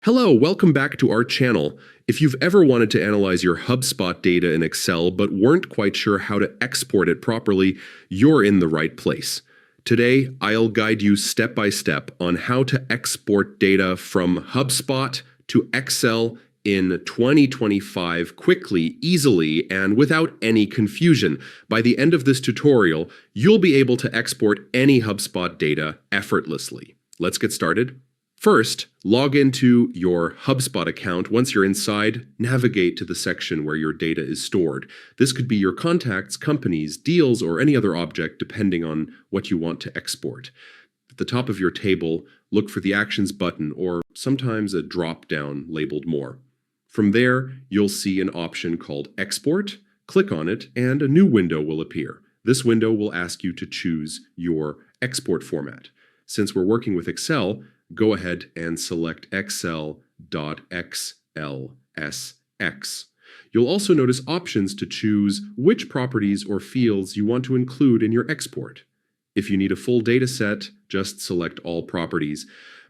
Hello, welcome back to our channel. If you've ever wanted to analyze your Hubspot data in Excel but weren't quite sure how to export it properly, you're in the right place. Today, I'll guide you step by step on how to export data from Hubspot to Excel in 2025 quickly, easily, and without any confusion. By the end of this tutorial, you'll be able to export any Hubspot data effortlessly. Let's get started. First, log into your Hubspot account. Once you're inside, navigate to the section where your data is stored. This could be your contacts, companies, deals, or any other object depending on what you want to export. At the top of your table, look for the Actions button or sometimes a drop-down labeled More. From there, you'll see an option called Export. Click on it and a new window will appear. This window will ask you to choose your export format. Since we're working with Excel, go ahead and select excel.xlsx. You'll also notice options to choose which properties or fields you want to include in your export. If you need a full data set, just select all properties.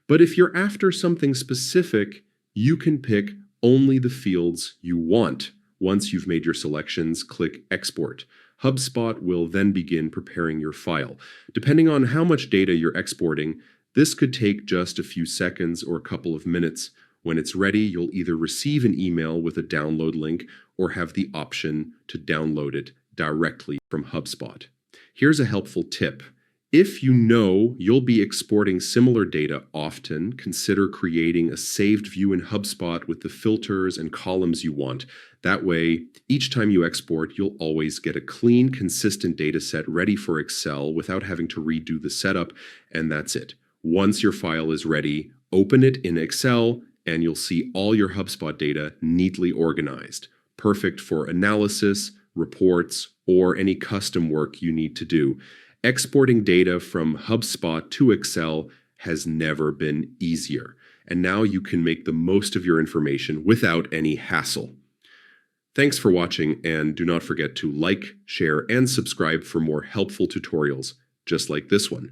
But if you're after something specific, you can pick only the fields you want. Once you've made your selections, click Export. Hubspot will then begin preparing your file. Depending on how much data you're exporting, this could take just a few seconds or a couple of minutes. When it's ready, you'll either receive an email with a download link or have the option to download it directly from Hubspot. Here's a helpful tip. If you know you'll be exporting similar data often, consider creating a saved view in Hubspot with the filters and columns you want. That way, each time you export, you'll always get a clean, consistent data set ready for Excel without having to redo the setup, and that's it. Once your file is ready, open it in Excel and you'll see all your Hubspot data neatly organized. Perfect for analysis, reports, or any custom work you need to do. Exporting data from Hubspot to Excel has never been easier. And now you can make the most of your information without any hassle. Thanks for watching, and do not forget to like, share, and subscribe for more helpful tutorials just like this one.